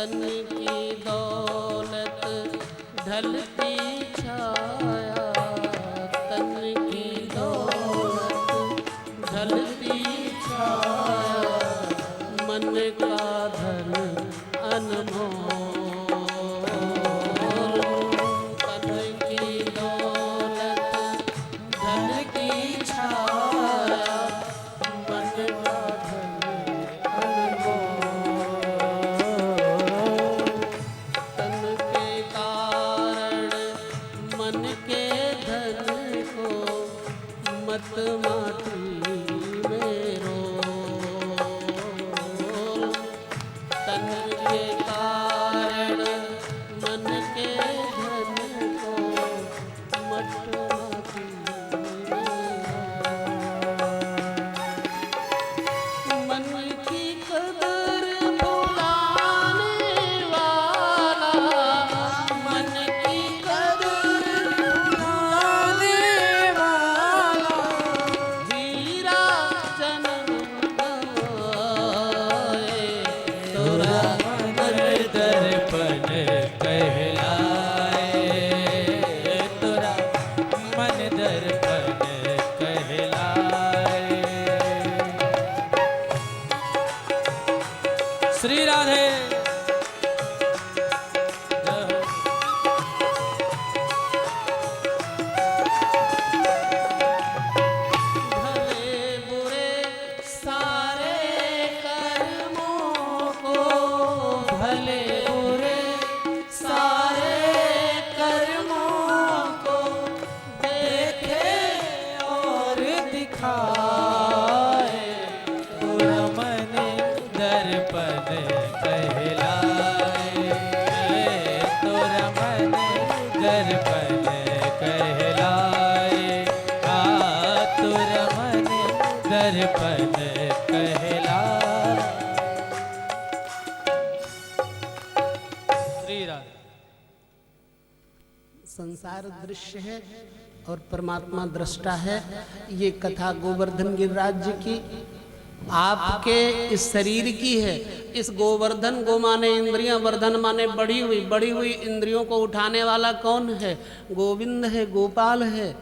तन की दौलत ढलती छाया, तन की दौलत ढलती छाया, मन का धन अनमोल, तन की दौलत ढलती छाया, मन का धन अनमोल, तन के कारण मन के धन को मत माटी में रोल, तन के कारण मन के धन को मत माटी में रोल। मन की कदर भुलाने वाला, मन की कदर भुलाने वाला, हीरा जन्म गवाए, तोरा मन दर्पण कहलाए, तोरा मन दर्पण कहलाए। श्री राधे। भले बुरे सारे कर्मों को, भले बुरे सारे कर्मों को देखे और दिखाए, तोरा मन दर्पण कहलाए, तोरा मन दर्पण कहलाए, तोरा मन दर्पण कहलाए। श्री राधे। संसार दृश्य है और परमात्मा दृष्टा है। ये कथा गोवर्धन गिरिराज जी की आपके इस शरीर की है। इस गोवर्धन, गो माने इंद्रियां, वर्धन माने बढ़ी हुई इंद्रियों को उठाने वाला कौन है? गोविंद है, गोपाल है।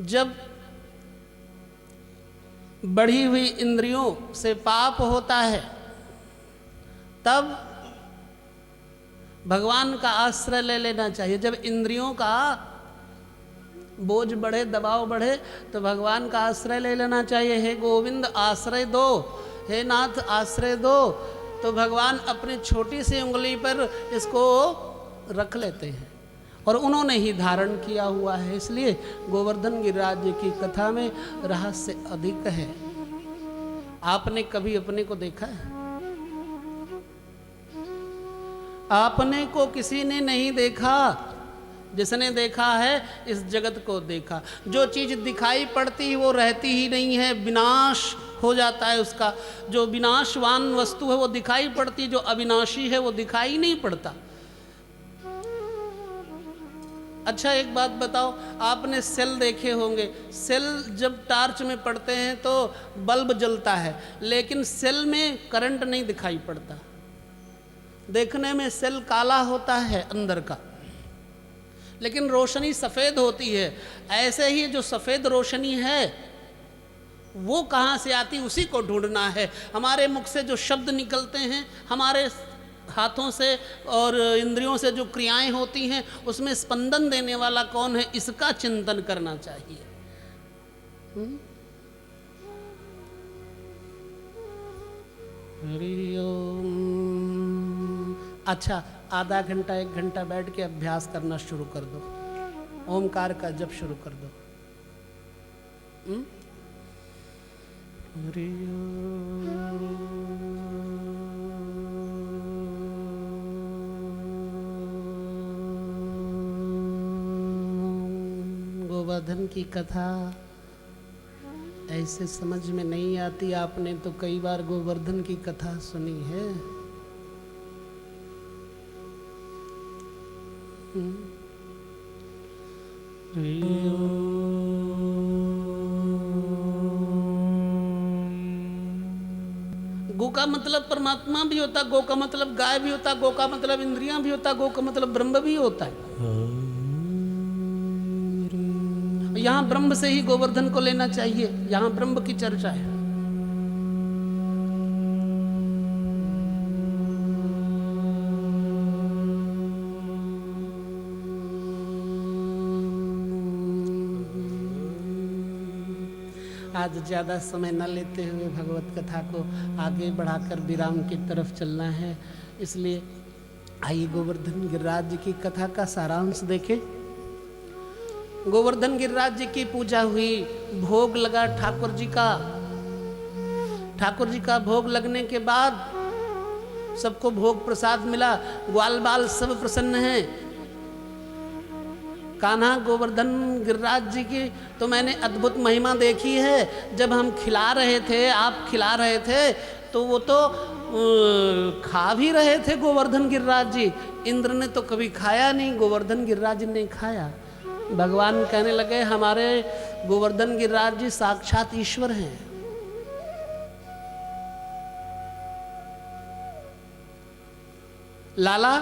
जब बढ़ी हुई इंद्रियों से पाप होता है तब भगवान का आश्रय ले लेना चाहिए। जब इंद्रियों का बोझ बढ़े, दबाव बढ़े, तो भगवान का आश्रय ले लेना चाहिए। हे गोविंद आश्रय दो, हे नाथ आश्रय दो। तो भगवान अपनी छोटी सी उंगली पर इसको रख लेते हैं और उन्होंने ही धारण किया हुआ है। इसलिए गोवर्धन गिरिराज जी की कथा में रहस्य अधिक है। आपने कभी अपने को देखा है? आपने को किसी ने नहीं देखा। जिसने देखा है इस जगत को देखा। जो चीज दिखाई पड़ती है वो रहती ही नहीं है, विनाश हो जाता है उसका। जो विनाशवान वस्तु है वो दिखाई पड़ती, जो अविनाशी है वो दिखाई नहीं पड़ता। अच्छा एक बात बताओ, आपने सेल देखे होंगे। सेल जब टार्च में पड़ते हैं तो बल्ब जलता है, लेकिन सेल में करंट नहीं दिखाई पड़ता। देखने में सेल काला होता है अंदर का, लेकिन रोशनी सफ़ेद होती है। ऐसे ही जो सफ़ेद रोशनी है वो कहाँ से आती, उसी को ढूंढना है। हमारे मुख से जो शब्द निकलते हैं, हमारे हाथों से और इंद्रियों से जो क्रियाएं होती हैं, उसमें स्पंदन देने वाला कौन है, इसका चिंतन करना चाहिए। हरि ओम। अच्छा आधा घंटा 1 घंटा बैठ के अभ्यास करना शुरू कर दो। ओमकार का जप शुरू कर दो। हरि ओम। गोवर्धन की कथा ऐसे समझ में नहीं आती। आपने तो कई बार गोवर्धन की कथा सुनी है। गो का मतलब परमात्मा भी होता, गो का मतलब गाय भी होता, गो का मतलब इंद्रियां भी होता, गो का मतलब ब्रह्म भी होता है। यहाँ ब्रह्म से ही गोवर्धन को लेना चाहिए, यहाँ ब्रह्म की चर्चा है। आज ज़्यादा समय न लेते हुए भगवत कथा को आगे बढ़ाकर विराम की तरफ चलना है, इसलिए आइए गोवर्धन गिरिराज जी की कथा का सारांश देखें। गोवर्धन गिरिराज जी की पूजा हुई, भोग लगा ठाकुर जी का। ठाकुर जी का भोग लगने के बाद सबको भोग प्रसाद मिला, ग्वाल बाल सब प्रसन्न हैं। कान्हा गोवर्धन गिरिराज जी की तो मैंने अद्भुत महिमा देखी है। जब हम खिला रहे थे, आप खिला रहे थे, तो वो तो खा भी रहे थे गोवर्धन गिरिराज जी। इंद्र ने तो कभी खाया नहीं, गोवर्धन गिरिराज ने खाया। भगवान कहने लगे हमारे गोवर्धन गिरिराज जी साक्षात ईश्वर हैं। लाला,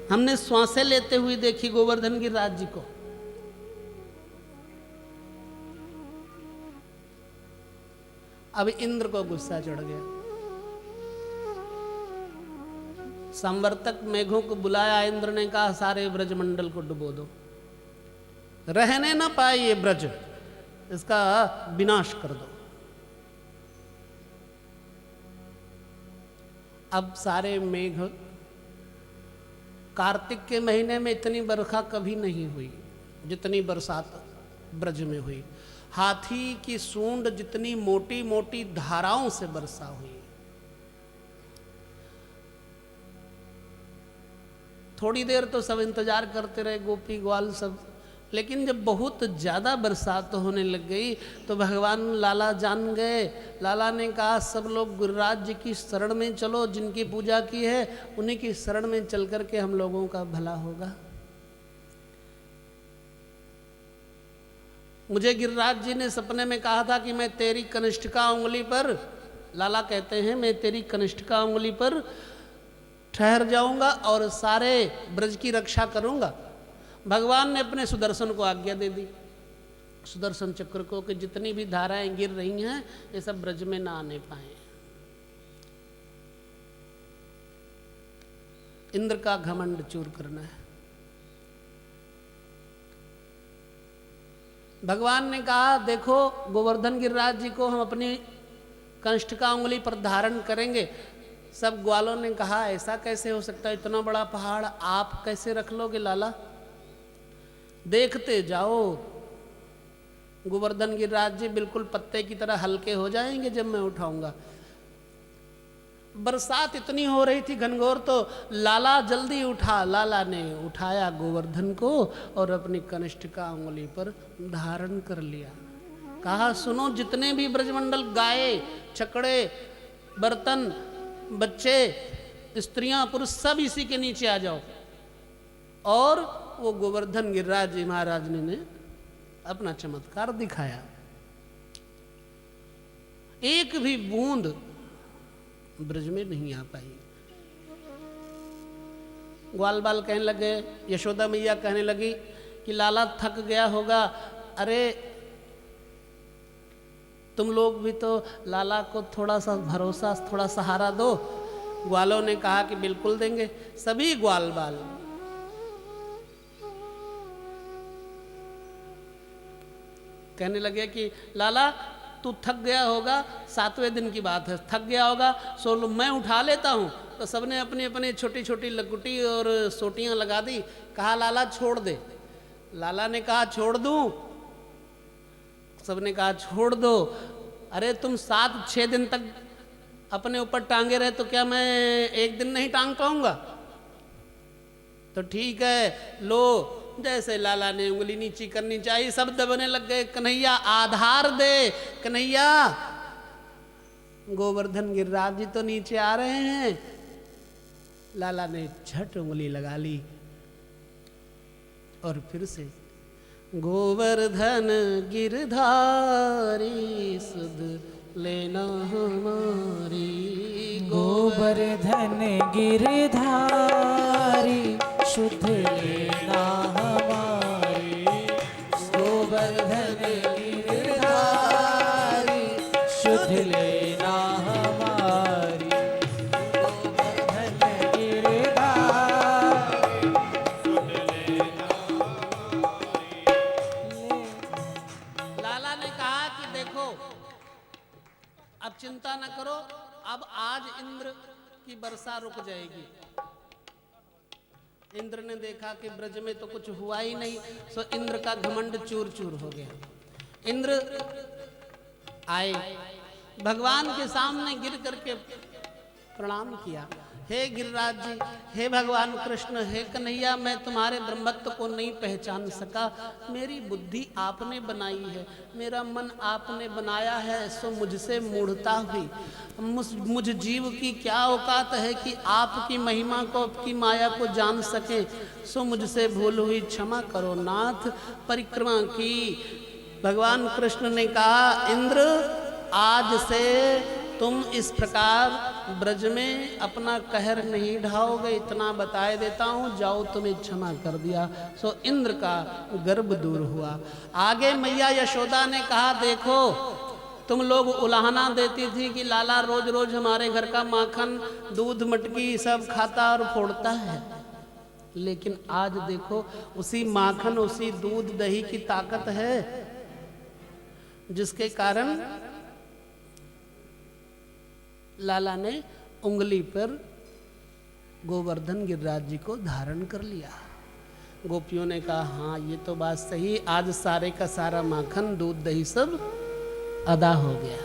हमने श्वासें लेते हुए देखी गोवर्धन गिरिराज जी को। अब इंद्र को गुस्सा चढ़ गया। संवर्तक मेघों को बुलाया, इंद्र ने कहा सारे ब्रजमंडल को डुबो दो, रहने ना पाए ये ब्रज, इसका विनाश कर दो। अब सारे मेघ, कार्तिक के महीने में इतनी बरखा कभी नहीं हुई जितनी बरसात ब्रज में हुई। हाथी की सूंड जितनी मोटी मोटी धाराओं से वर्षा हुई। थोड़ी देर तो सब इंतजार करते रहे, गोपी ग्वाल सब, लेकिन जब बहुत ज़्यादा बरसात होने लग गई तो भगवान लाला जान गए। लाला ने कहा सब लोग गिरिराज जी की शरण में चलो, जिनकी पूजा की है उन्हीं की शरण में चल करके हम लोगों का भला होगा। मुझे गिरिराज जी ने सपने में कहा था कि मैं तेरी कनिष्ठिका उंगली पर, लाला कहते हैं, मैं तेरी कनिष्ठिका उंगली पर ठहर जाऊंगा और सारे ब्रज की रक्षा करूंगा। भगवान ने अपने सुदर्शन को आज्ञा दे दी, सुदर्शन चक्र को, कि जितनी भी धाराएं गिर रही हैं ये सब ब्रज में ना आने पाए। इंद्र का घमंड चूर करना है। भगवान ने कहा देखो गोवर्धन गिरिराज जी को हम अपनी कंष्ठिका उंगली पर धारण करेंगे। सब ग्वालों ने कहा ऐसा कैसे हो सकता है, इतना बड़ा पहाड़ आप कैसे रख लोगे लाला? देखते जाओ, गोवर्धन गिरिराज जी बिल्कुल पत्ते की तरह हल्के हो जाएंगे जब मैं उठाऊंगा। बरसात इतनी हो रही थी घनघोर, तो लाला जल्दी उठा। लाला ने उठाया गोवर्धन को और अपनी कनिष्ठिका उंगली पर धारण कर लिया। कहा सुनो, जितने भी ब्रजमंडल, गाय, छकड़े, बर्तन, बच्चे, स्त्रियां, पुरुष, सब इसी के नीचे आ जाओ। और वो गोवर्धन गिरिराज जी महाराज ने अपना चमत्कार दिखाया। एक भी बूंद ब्रज में नहीं आ पाई। ग्वाल बाल कहने लगे, यशोदा मैया कहने लगी कि लाला थक गया होगा। अरे तुम लोग भी तो लाला को थोड़ा सा भरोसा, थोड़ा सहारा दो। ग्वालों ने कहा कि बिल्कुल देंगे। सभी ग्वाल बाल कहने लगे कि लाला तू थक गया होगा, 7वें दिन की बात है, थक गया होगा, सो लो मैं उठा लेता हूँ। तो सबने अपनी अपनी छोटी छोटी लकुटी और सोटियाँ लगा दी। कहा लाला छोड़ दे। लाला ने कहा छोड़ दूँ? सबने कहा छोड़ दो। अरे तुम 7-6 दिन तक अपने ऊपर टांगे रहे तो क्या मैं एक दिन नहीं टांग पाऊंगा? तो ठीक है लो। जैसे लाला ने उंगली नीची करनी चाहिए, सब दबने लग गए। कन्हैया आधार दे, कन्हैया। गोवर्धन गिरिराज जी तो नीचे आ रहे हैं। लाला ने झट उंगली लगा ली और फिर से गोवर्धन गिरधारी सुध लेना हमारी। गोवर्धन गिरधारी शुद्ध लेना हमारी। गोवर्धन गिरधारी शुद्ध लेना हमारी। गोवर्धन गिरधारी शुद्ध लेना हमारी। लाला ने कहा कि देखो अब चिंता न करो, अब आज इंद्र की वर्षा रुक जाएगी। इंद्र ने देखा कि ब्रज में तो कुछ हुआ ही नहीं, सो इंद्र का घमंड चूर चूर हो गया। इंद्र आए, भगवान के सामने गिर करके प्रणाम किया। हे गिरिराज जी, हे भगवान कृष्ण, हे कन्हैया, मैं तुम्हारे ब्रह्मत्व को नहीं पहचान सका। मेरी बुद्धि आपने बनाई है, मेरा मन आपने बनाया है, सो मुझसे मूढ़ता हुई। मुझ जीव की क्या औकात है कि आपकी महिमा को, आपकी माया को जान सके। सो मुझसे भूल हुई, क्षमा करो नाथ। परिक्रमा की। भगवान कृष्ण ने कहा, इंद्र आज से तुम इस प्रकार ब्रज में अपना कहर नहीं ढाओगे, इतना बताए देता हूँ, जाओ तुम्हें क्षमा कर दिया। सो इंद्र का गर्व दूर हुआ। आगे मैया यशोदा ने कहा, देखो तुम लोग उलाहना देती थी कि लाला रोज रोज हमारे घर का माखन दूध मटकी सब खाता और फोड़ता है, लेकिन आज देखो उसी माखन उसी दूध दही की ताकत है जिसके कारण लाला ने उंगली पर गोवर्धन गिरिराज जी को धारण कर लिया। गोपियों ने कहा, हाँ ये तो बात सही, आज सारे का सारा माखन दूध दही सब अदा हो गया।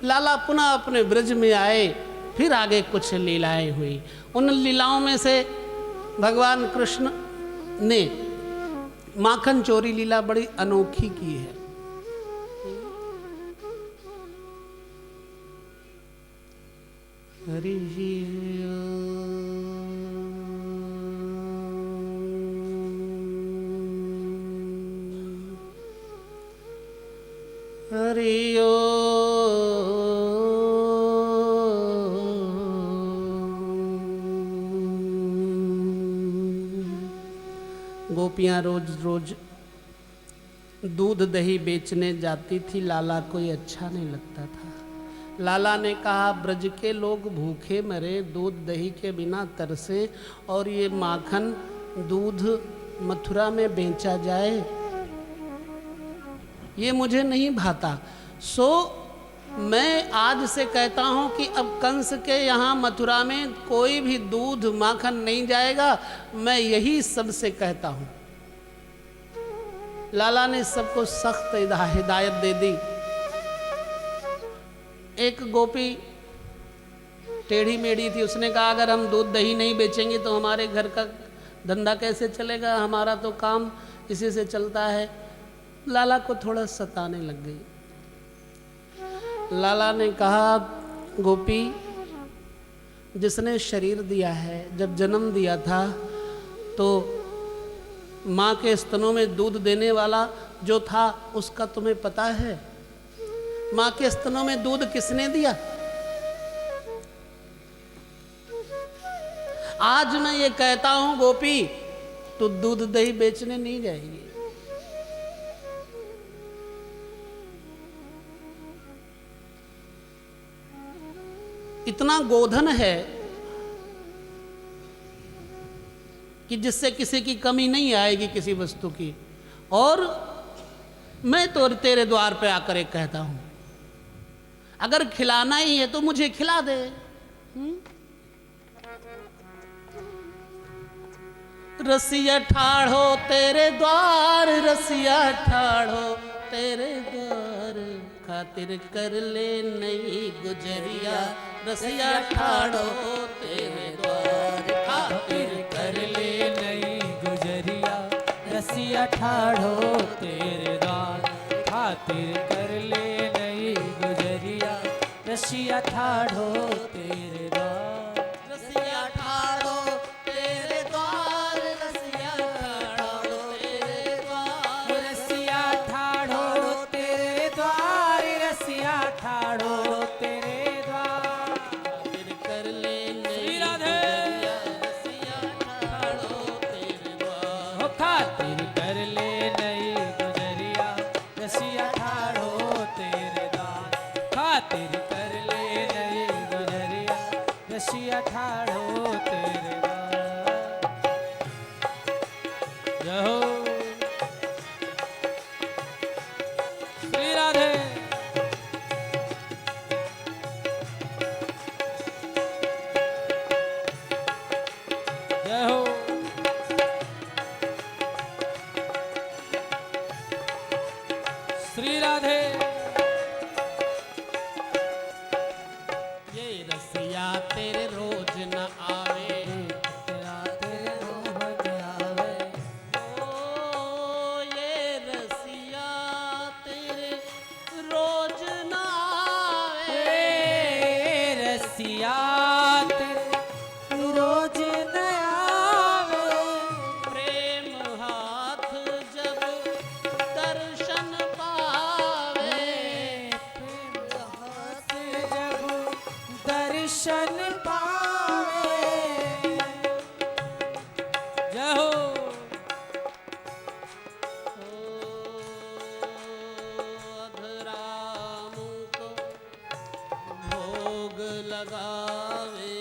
लाला पुनः अपने ब्रज में आए। फिर आगे कुछ लीलाएं हुई। उन लीलाओं में से भगवान कृष्ण ने माखन चोरी लीला बड़ी अनोखी की है। हरि हरि गोपियां रोज रोज दूध दही बेचने जाती थी। लाला को ये अच्छा नहीं लगता था। लाला ने कहा, ब्रज के लोग भूखे मरे, दूध दही के बिना तरसे, और ये माखन दूध मथुरा में बेचा जाए, ये मुझे नहीं भाता। सो मैं आज से कहता हूं कि अब कंस के यहाँ मथुरा में कोई भी दूध माखन नहीं जाएगा। मैं यही सबसे कहता हूं। लाला ने सबको सख्त हिदायत दे दी। एक गोपी टेढ़ी मेढ़ी थी, उसने कहा, अगर हम दूध दही नहीं बेचेंगे तो हमारे घर का धंधा कैसे चलेगा, हमारा तो काम इसी से चलता है। लाला को थोड़ा सताने लग गई। लाला ने कहा, गोपी, जिसने शरीर दिया है, जब जन्म दिया था तो माँ के स्तनों में दूध देने वाला जो था उसका तुम्हें पता है? माँ के स्तनों में दूध किसने दिया? आज मैं ये कहता हूं गोपी, तो दूध दही बेचने नहीं जाएगी। इतना गोधन है कि जिससे किसी की कमी नहीं आएगी किसी वस्तु की। और मैं तो तेरे द्वार पे आकर एक कहता हूं, अगर खिलाना ही है तो मुझे खिला दे। रसिया ठाढ़ो तेरे द्वार, रसिया ठाढ़ो तेरे द्वार, खातिर कर ले नई गुजरिया, रसिया ठाढ़ो तेरे द्वार, खातिर कर ले नई गुजरिया, रसिया ठाढ़ो तेरे द्वार, खातिर कर ले नई गुजरिया, रसिया ठाढ़ो तेरे द्वार, रसिया ठाढ़ो तेरे द्वार, रसिया श्री राधे। ये रसिया तेरे रोज न आवे, तेरा तेरे रोज आवे, ओ ये रसिया तेरे रोज न आवे, ए रसिया तेरे रोज न आवे, प्रेम हाथ जब दर्शन पावे, प्रेम हाथ जब दर्शन पावे। जय हो। अधराम को भोग लगावे,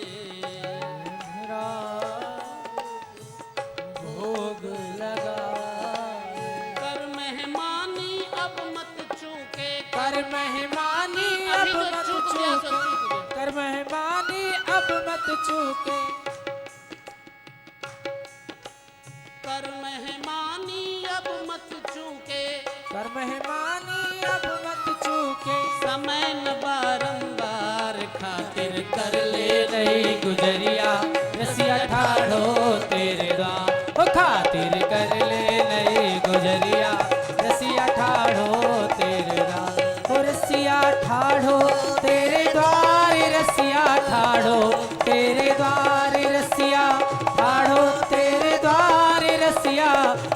भोग लगा कर मेहमानी अब मत चूके, कर मेहमानी अब अभी तो मत चूक गया तो चूके, चूक गया। कर मेहमानी अब मत चूके, कर मेहमानी अब मत चूके, कर मेहमानी अब मत चूके। समय न बारंबार खातिर कर ले नहीं गुजरिया रसिया ठाड़ो तेरे द्वार, ओ खातिर कर ले नहीं गुजरिया रसिया ठाड़ो तेरे द्वार, ओ रसिया ठाड़ो तेरे द्वार, रसिया ठाड़ो तेरे द्वार, रसिया ठाड़ो तेरे द्वार, रसिया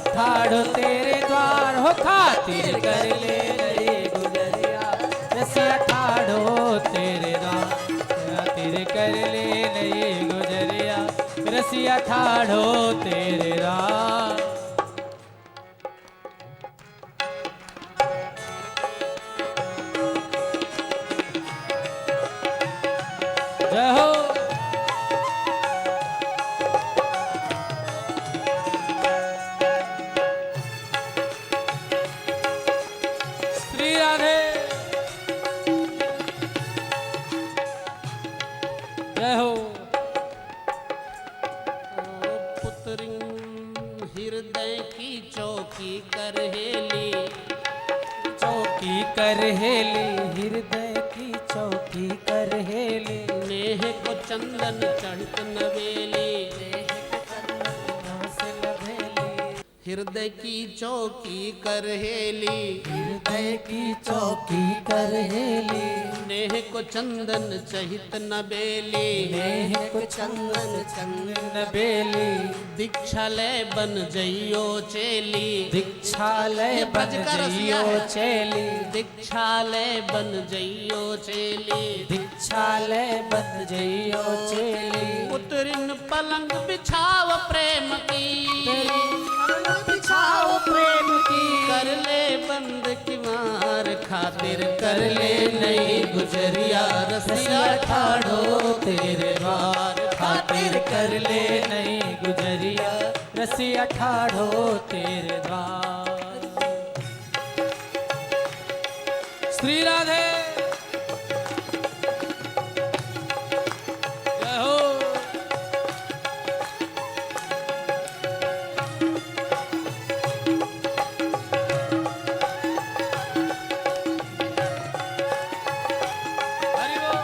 ठाड़ो तेरे द्वार, हो खातिर कर ले नहीं गुजरिया रसिया ठाड़ो तेरे द्वार, खातिर कर ले नहीं गुजरिया रसिया ठाड़ो तेरे द्वार। जय हो। श्री राधे। जय हो। पुत्रिन हृदय की चौकी कर हेली, चौकी कर हेली, हृदय की चौकी कर हेली, नेह को चंदन चढ़त नवेली, हृदय की चौकी कर हेली, हृदय की चौकी कर हेली, नेह को चंदन चहित नबेली, नेह को चंदन चंदन बेली, दीक्षालय बन जइयो चेली, दीक्षालय बन ब्रज का रसिया जइयो है। चेली, दीक्षालय बन जइयो चेली, दीक्षालय बन जइयो चेली, पुत्रिन पलंग बिछाव प्रेम की, बिछाओ प्रेम की, कर ले बंद की मार खातिर कर ले नहीं गुजरिया रसिया ठाड़ो तेरे द्वार, खातिर कर ले नहीं गुजरिया रसिया ठाड़ो तेरे द्वार। श्री राधे। जय हो। हरि बोल।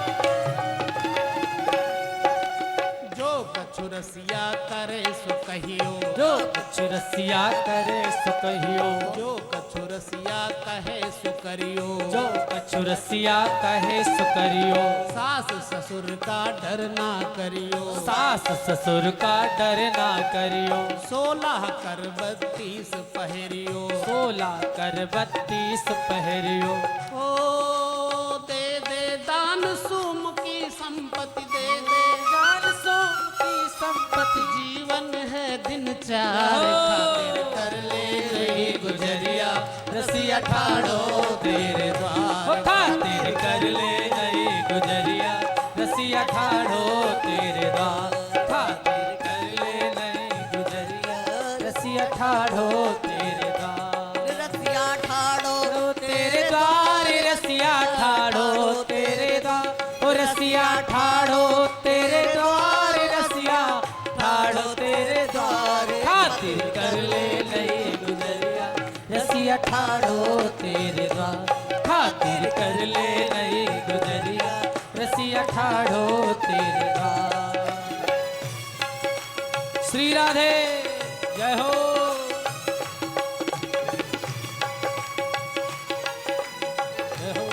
जो कछु रसिया करे सो कहियो, जो कुछ रसिया करे सो कहियो, जो कछु रसिया कहे सो करियो, जो कछु रसिया कहे सो करियो, सास ससुर का डर ना करियो, सास ससुर का डर ना करियो, 16 कर 32 पहरियो, 16 कर 32 पहरियो, ओ दे दे दान सुम की संपत्ति दे दे, जान सो की संपत्ति, जीवन है दिन चार खातिर कर ले नहीं गुजरिया रसिया ठाड़ो तेरे ओ द्वार, खातिर कर ले नहीं गुजरिया रसिया ठाड़ो तेरे द्वार, खातिर कर ले नहीं गुजरिया रसिया ठाड़ो तेरे द्वार, रसिया ठाड़ो तेरे द्वार, रसिया ठाड़ो तेरे द्वार, ओ रसिया ठाड़ो तेरे द्वार, रसिया ठाड़ो तेरे द्वार, खातिर कर ले नहीं गुजरिया रसिया रसिया ठाड़ो तेरे द्वार खातिर कर ले नई गुजरिया रसिया ठाड़ो तेरे द्वार। श्री राधे जय हो। जय हो।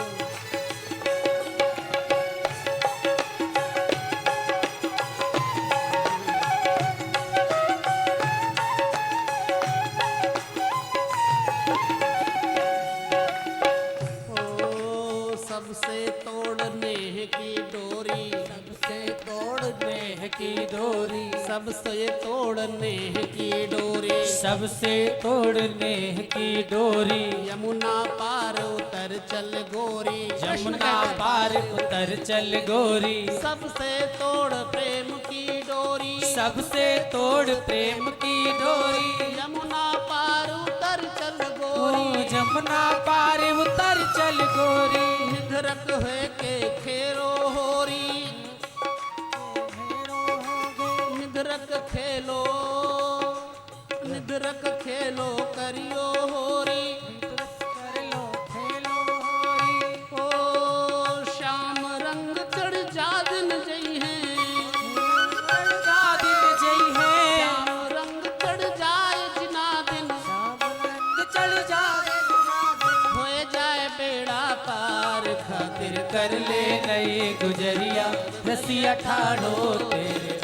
ओ सबसे तोड़ने की डोरी, सबसे तोड़ने की डोरी सबसे तोड़ने की डोरी, सबसे तोड़ने की डोरी यमुना पार उतर चल गोरी, यमुना पार उतर चल गोरी सबसे तोड़ प्रेम की डोरी, सबसे तोड़ प्रेम की डोरी यमुना पार उतर चल ओ गोरी, यमुना पार उतर चल गोरी निधरक है के खेरो होरी, निधरक खेलो, निधरक खेलो करियो होरी, कर लो खेलो होरी ओ श्याम रंग चढ़ जा दिन जई है, का दिन जई है श्याम रंग चढ़ जाए जिना दिन, शाम रंग चढ़ जाए होए जाए बेड़ा पार खातिर कर ले नई गुजरिया रसिया ठाड़ो तेरे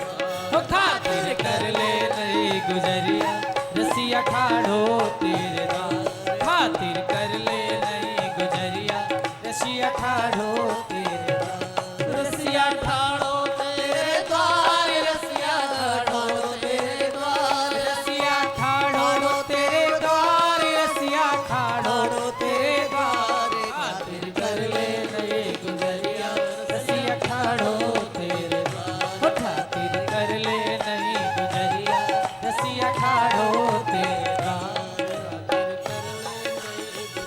हो खातिर कर ले नई गुजरिया रसिया ठाड़ो तेरे द्वार खातिर कर ले नई गुजरिया रसिया ठाड़ो तेरे द्वार रसिया ठाड़ो तेरे द्वार, रसिया ठाड़ो तेरे द्वार, रसिया ठाड़ो तेरे द्वार रसिया ठाड़ो तेरे द्वार खातिर कर ले नई गुजरिया रसिया ठाड़ो तेरे द्वार हो खातिर कर ले नई गुजरिया रसिया ठाड़ो तेरे द्वार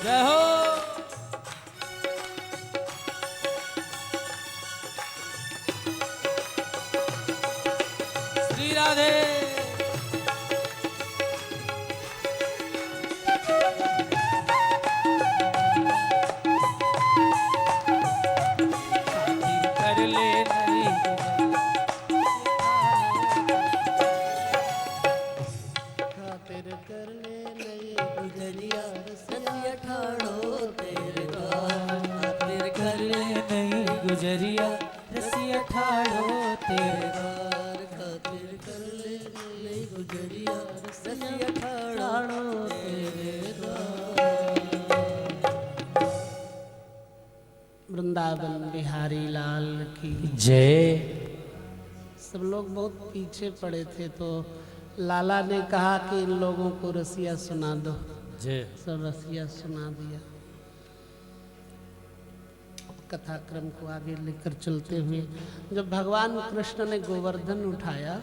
जय हो। श्री राधे खातिर कर ले नई खातिर कर ले नई गुजरिया रसिया ठाड़ो तेरे द्वार खातिर कर ले नई गुजरिया रसिया ठाड़ो तेरे द्वार खातिर कर ले नई गुजरिया रसिया ठाड़ो तेरे वृंदावन बिहारी लाल की जय। सब लोग बहुत पीछे पड़े थे तो लाला ने कहा कि इन लोगों को रसिया सुना दो, जय सब रसिया सुना दिया। कथाक्रम को आगे लेकर चलते हुए जब भगवान कृष्ण ने गोवर्धन उठाया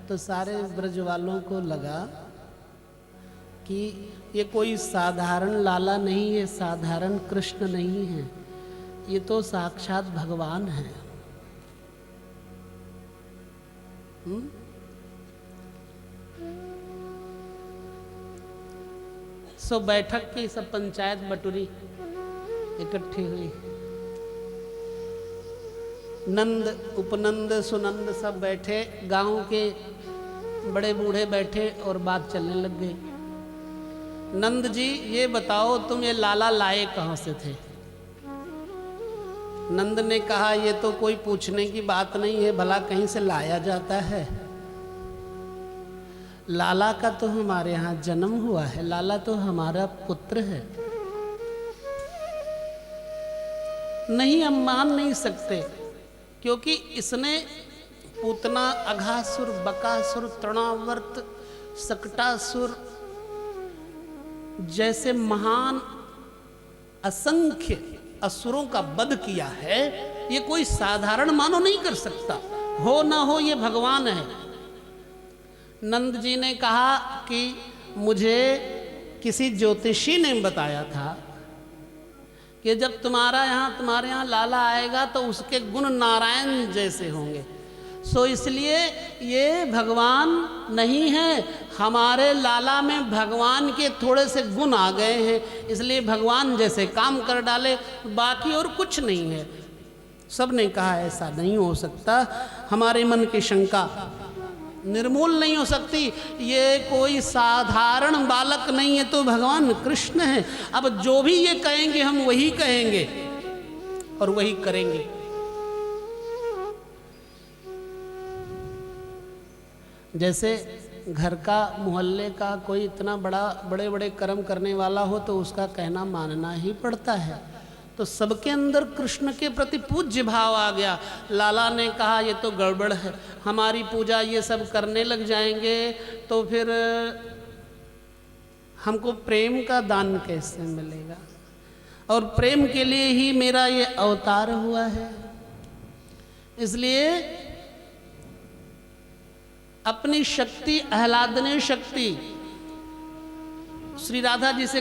तो सारे ब्रज वालों को लगा कि ये कोई साधारण लाला नहीं है, साधारण कृष्ण नहीं है, ये तो साक्षात भगवान है। सो बैठक की सब पंचायत बटुरी इकट्ठी हुई, नंद उपनंद सुनंद सब बैठे, गांव के बड़े बूढ़े बैठे और बात चलने लग गई। नंद जी ये बताओ तुम ये लाला लाए कहां से थे? नंद ने कहा ये तो कोई पूछने की बात नहीं है, भला कहीं से लाया जाता है। लाला का तो हमारे यहाँ जन्म हुआ है, लाला तो हमारा पुत्र है। नहीं, हम मान नहीं सकते, क्योंकि इसने पूतना, अघासुर, बकासुर, तृणावर्त, सकटासुर जैसे महान असंख्य असुरों का वध किया है। ये कोई साधारण मानव नहीं कर सकता, हो ना हो ये भगवान है। नंद जी ने कहा कि मुझे किसी ज्योतिषी ने बताया था कि जब तुम्हारे यहाँ लाला आएगा तो उसके गुण नारायण जैसे होंगे, सो इसलिए ये भगवान नहीं है, हमारे लाला में भगवान के थोड़े से गुण आ गए हैं, इसलिए भगवान जैसे काम कर डाले, बाकी और कुछ नहीं है। सब ने कहा ऐसा नहीं हो सकता, हमारे मन की शंका निर्मूल नहीं हो सकती। ये कोई साधारण बालक नहीं है, तो भगवान कृष्ण है। अब जो भी ये कहेंगे हम वही कहेंगे और वही करेंगे। जैसे घर का, मोहल्ले का कोई इतना बड़े बड़े कर्म करने वाला हो तो उसका कहना मानना ही पड़ता है। तो सबके अंदर कृष्ण के प्रति पूज्य भाव आ गया। लाला ने कहा ये तो गड़बड़ है, हमारी पूजा ये सब करने लग जाएंगे तो फिर हमको प्रेम का दान कैसे मिलेगा, और प्रेम के लिए ही मेरा ये अवतार हुआ है। इसलिए अपनी शक्ति, आह्लादनीय शक्ति श्री राधा जी से